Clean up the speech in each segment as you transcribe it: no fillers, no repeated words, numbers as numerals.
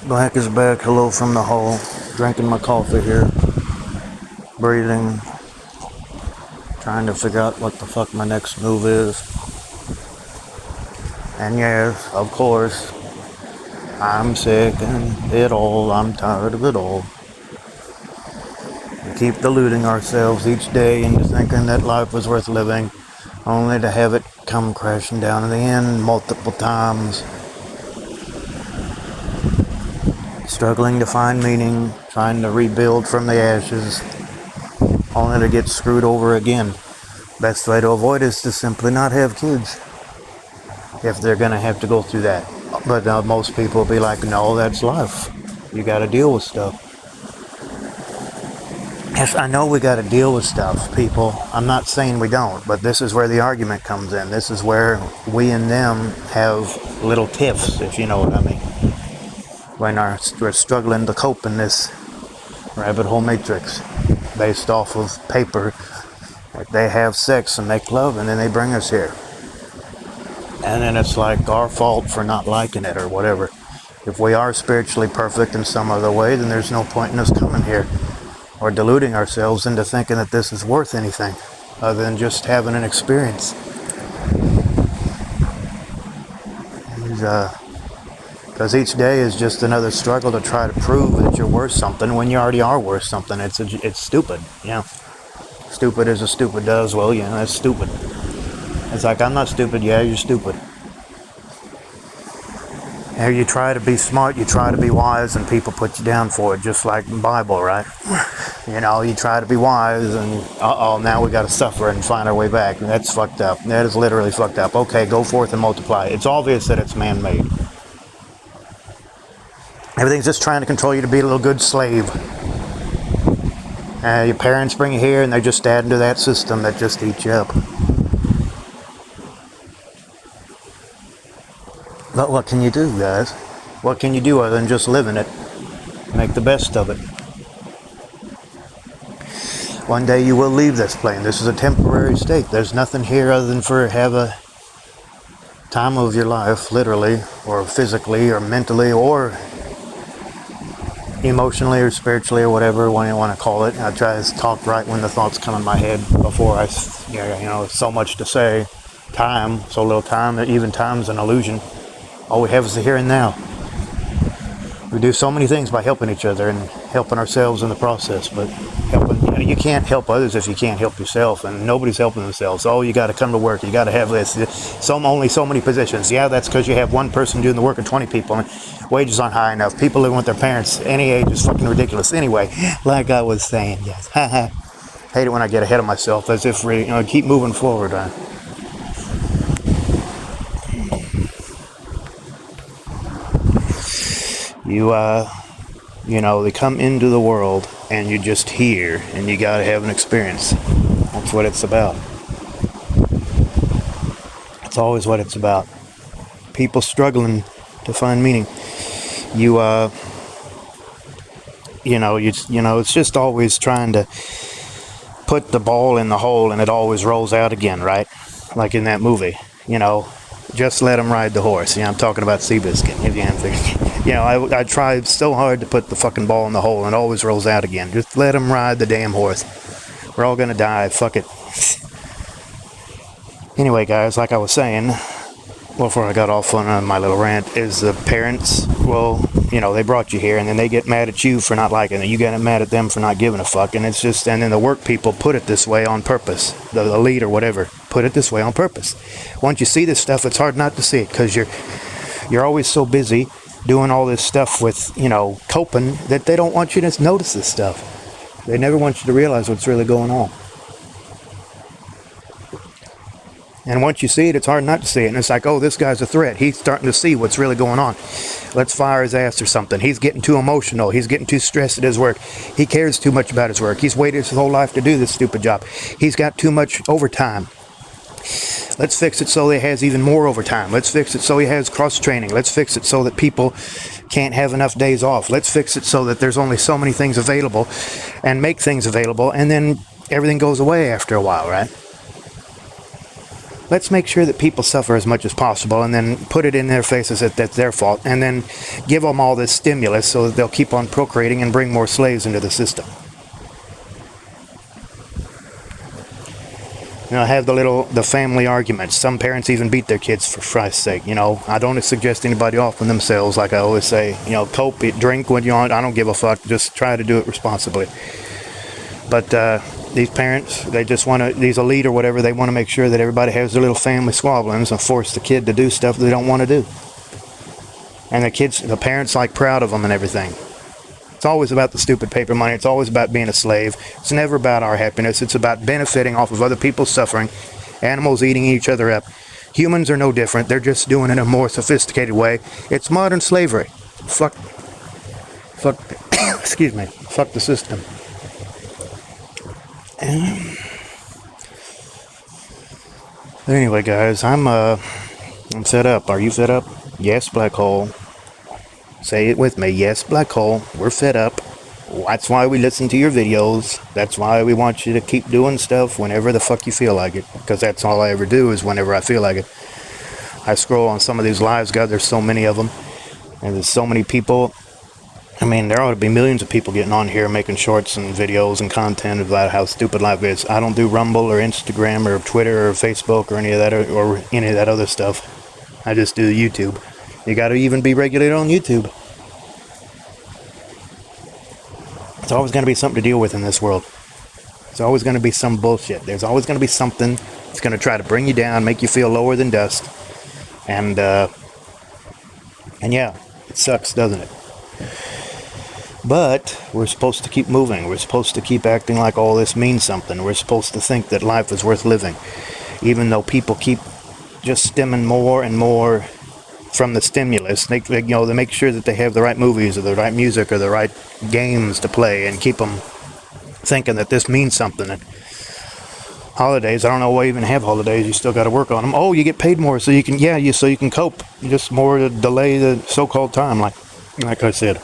Black is back. Hello from the hole. Drinking my coffee here. Breathing. Trying to figure out what the fuck my next move is. And yes, of course, I'm sick and it all. I'm tired of it all. We keep deluding ourselves each day into thinking that life was worth living, only to have it come crashing down in the end multiple times. Struggling to find meaning, trying to rebuild from the ashes, only to get screwed over again. Best way to avoid is to simply not have kids, if they're gonna have to go through that. But most people will be like, no, that's life. You gotta deal with stuff. Yes, I know we gotta deal with stuff, people. I'm not saying we don't, but this is where the argument comes in. This is where we and them have little tiffs, if you know what I mean. When we're struggling to cope in this rabbit hole matrix based off of paper. Like they have sex and make love and then they bring us here. And then it's like our fault for not liking it or whatever. If we are spiritually perfect in some other way, then there's no point in us coming here or deluding ourselves into thinking that this is worth anything other than just having an experience. Because each day is just another struggle to try to prove that you're worth something when you already are worth something. It's stupid, you know. Stupid as a stupid does. Well, yeah, that's stupid. It's like, I'm not stupid. Yeah, you're stupid. And you try to be smart, you try to be wise, and people put you down for it, just like the Bible, right? You know, you try to be wise, and now we got to suffer and find our way back. And that's fucked up. That is literally fucked up. Okay, go forth and multiply. It's obvious that it's man-made. Everything's just trying to control you to be a little good slave. Your parents bring you here and they just add into that system that just eats you up. But what can you do, guys? What can you do other than just live in it? Make the best of it. One day you will leave this plane. This is a temporary state. There's nothing here other than have a time of your life, literally, or physically, or mentally, or emotionally or spiritually or whatever one you want to call it. I try to talk right when the thoughts come in my head before so much to say. Time, so little time, that even time's an illusion. All we have is the here and now. We do so many things by helping each other and helping ourselves in the process, but you can't help others if you can't help yourself, and nobody's helping themselves. Oh, you got to come to work, you got to have this, only so many positions. Yeah, that's because you have one person doing the work of 20 people, and wages aren't high enough. People living with their parents any age is fucking ridiculous. Anyway, like I was saying, yes. Hate it when I get ahead of myself, as if we keep moving forward. They come into the world and you're just here and you gotta have an experience. That's what it's about. It's always what it's about. People struggling to find meaning. It's just always trying to put the ball in the hole and it always rolls out again, right? Like in that movie, just let him ride the horse. I'm talking about Seabiscuit, if you haven't figured. I tried so hard to put the fucking ball in the hole and it always rolls out again. Just let him ride the damn horse. We're all gonna die. Fuck it. Anyway, guys, like I was saying, before I got off on my little rant, is the parents, they brought you here and then they get mad at you for not liking it. You get mad at them for not giving a fuck. And it's just, and then the work people put it this way on purpose. The lead or whatever, put it this way on purpose. Once you see this stuff, it's hard not to see it because you're always so busy doing all this stuff with, coping, that they don't want you to notice this stuff. They never want you to realize what's really going on. And once you see it, it's hard not to see it. And it's like, oh, this guy's a threat. He's starting to see what's really going on. Let's fire his ass or something. He's getting too emotional. He's getting too stressed at his work. He cares too much about his work. He's waited his whole life to do this stupid job. He's got too much overtime. Let's fix it so he has even more overtime. Let's fix it so he has cross-training. Let's fix it so that people can't have enough days off. Let's fix it so that there's only so many things available and make things available, and then everything goes away after a while, right? let's make sure that people suffer as much as possible and then put it in their faces that that's their fault, and then give them all this stimulus so that they'll keep on procreating and bring more slaves into the system. Have the family arguments. Some parents even beat their kids for Christ's sake. I don't suggest anybody offing themselves, like I always say. Cope, drink when you want. I don't give a fuck. Just try to do it responsibly. But these parents, they just want to, these elite or whatever, they want to make sure that everybody has their little family squabblings and force the kid to do stuff they don't want to do. And the parents proud of them and everything. It's always about the stupid paper money. It's always about being a slave. It's never about our happiness. It's about benefiting off of other people's suffering. Animals eating each other up. Humans are no different. They're just doing it in a more sophisticated way. It's modern slavery. Fuck, excuse me. Fuck the system. Anyway, guys, I'm fed up. Are you fed up? Yes, Black Hole. Say it with me. Yes, Black Hole. We're fed up. That's why we listen to your videos. That's why we want you to keep doing stuff whenever the fuck you feel like it. Because that's all I ever do is whenever I feel like it. I scroll on some of these lives, God, there's so many of them. And there's so many people. I mean, there ought to be millions of people getting on here making shorts and videos and content about how stupid life is. I don't do Rumble or Instagram or Twitter or Facebook or any of that other stuff. I just do YouTube. You got to even be regulated on YouTube. It's always going to be something to deal with in this world. There's always going to be some bullshit. There's always going to be something that's going to try to bring you down, make you feel lower than dust. And yeah, it sucks, doesn't it? But we're supposed to keep moving. We're supposed to keep acting like all this means something. We're supposed to think that life is worth living. Even though people keep just stemming more and more from the stimulus. They make sure that they have the right movies or the right music or the right games to play and keep them thinking that this means something. And holidays, I don't know why you even have holidays. You still got to work on them. Oh, you get paid more so you can, so you can cope. Just more to delay the so-called time, like I said.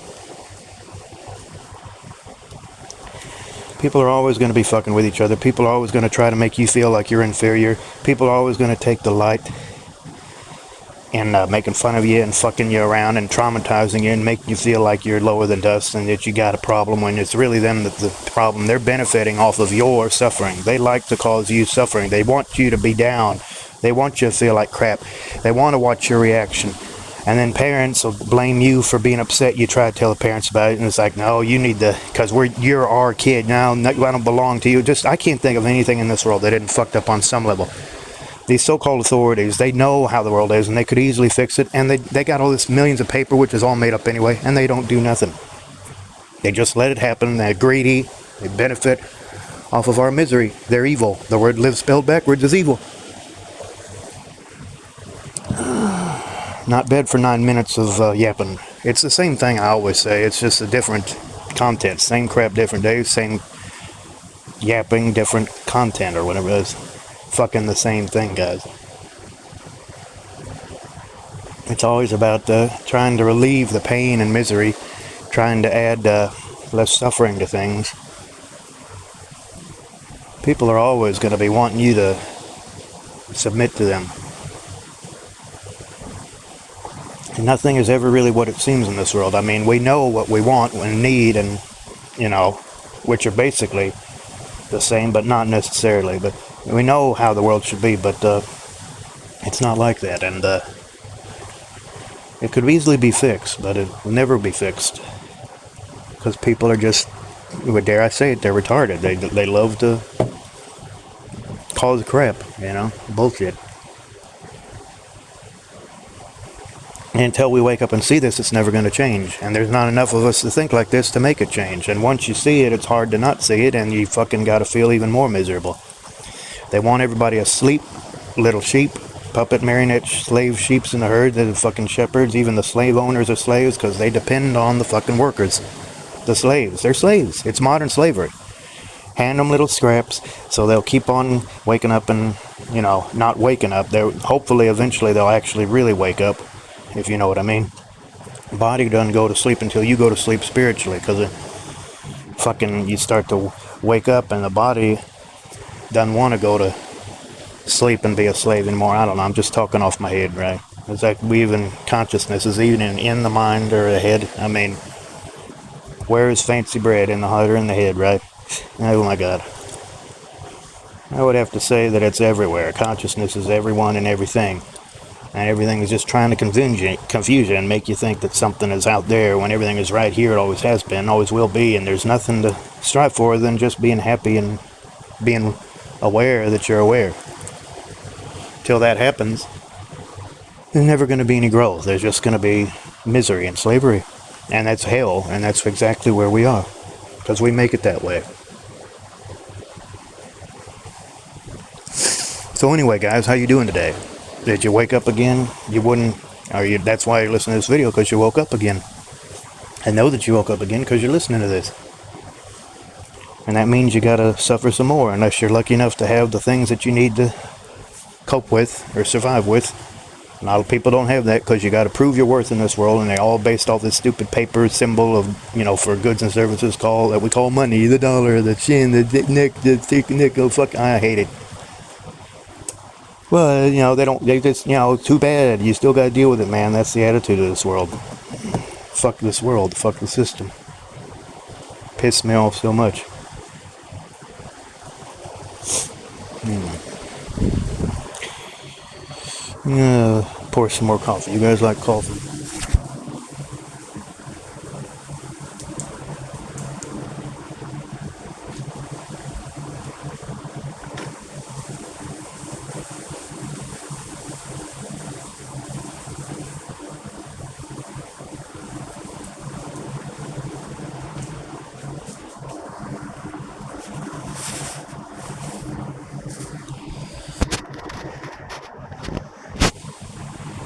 People are always going to be fucking with each other. People are always going to try to make you feel like you're inferior. People are always going to take delight in making fun of you and fucking you around and traumatizing you and making you feel like you're lower than dust and that you got a problem when it's really them that's the problem. They're benefiting off of your suffering. They like to cause you suffering. They want you to be down. They want you to feel like crap. They want to watch your reaction. And then parents will blame you for being upset. You try to tell the parents about it, and it's like, no, you need to, because you're our kid now. I don't belong to you. I can't think of anything in this world that isn't fucked up on some level. These so-called authorities, they know how the world is, and they could easily fix it. And they got all this millions of paper, which is all made up anyway, and they don't do nothing. They just let it happen. They're greedy. They benefit off of our misery. They're evil. The word live spelled backwards is evil. Not bad for 9 minutes of yapping. It's the same thing I always say. It's just a different content. Same crap, different days. Same yapping, different content or whatever it is. Fucking the same thing, guys. It's always about trying to relieve the pain and misery. Trying to add less suffering to things. People are always going to be wanting you to submit to them. And nothing is ever really what it seems in this world. I mean, we know what we want and need and, which are basically the same, but not necessarily. But we know how the world should be, but it's not like that. And it could easily be fixed, but it will never be fixed. Because people are just, dare I say it, they're retarded. They love to cause crap, bullshit. And until we wake up and see this, it's never going to change. And there's not enough of us to think like this to make it change. And once you see it, it's hard to not see it, and you fucking got to feel even more miserable. They want everybody asleep, little sheep, puppet marionette slave sheeps in the herd. They're the fucking shepherds. Even the slave owners are slaves because they depend on the fucking workers. The slaves. They're slaves. It's modern slavery. Hand them little scraps so they'll keep on waking up and, not waking up. Hopefully, eventually, they'll actually really wake up. If you know what I mean. Body doesn't go to sleep until you go to sleep spiritually, because you start to wake up and the body doesn't want to go to sleep and be a slave anymore. I don't know. I'm just talking off my head, right? It's like we even consciousness is even in the mind or the head. I mean, where is fancy bread, in the heart or in the head, right? Oh my God. I would have to say that it's everywhere. Consciousness is everyone and everything. And everything is just trying to confuse you and make you think that something is out there when everything is right here. It always has been, always will be, and there's nothing to strive for than just being happy and being aware that you're aware. Till that happens, there's never going to be any growth. There's just going to be misery and slavery. And that's hell, and that's exactly where we are. Because we make it that way. So anyway, guys, how you doing today? Did you wake up again? You wouldn't, that's why you're listening to this video, because you woke up again. I know that you woke up again because you're listening to this. And that means you gotta suffer some more, unless you're lucky enough to have the things that you need to cope with or survive with. A lot of people don't have that because you gotta prove your worth in this world, and they're all based off this stupid paper symbol of, for goods and services that we call money, the dollar, the chin, the nickel, fuck, I hate it. Well, they just, too bad. You still got to deal with it, man. That's the attitude of this world. Fuck this world. Fuck the system. Piss me off so much. Pour some more coffee. You guys like coffee?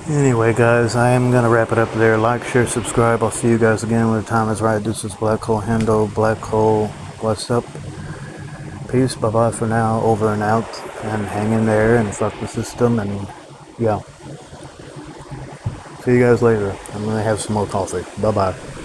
Anyway, guys, I am going to wrap it up there. Like, share, subscribe. I'll see you guys again when the time is right. This is Black Hole Handle. Black Hole, what's up? Peace. Bye-bye for now. Over and out. And hang in there and fuck the system. And, yeah. See you guys later. I'm going to have some more coffee. Bye-bye.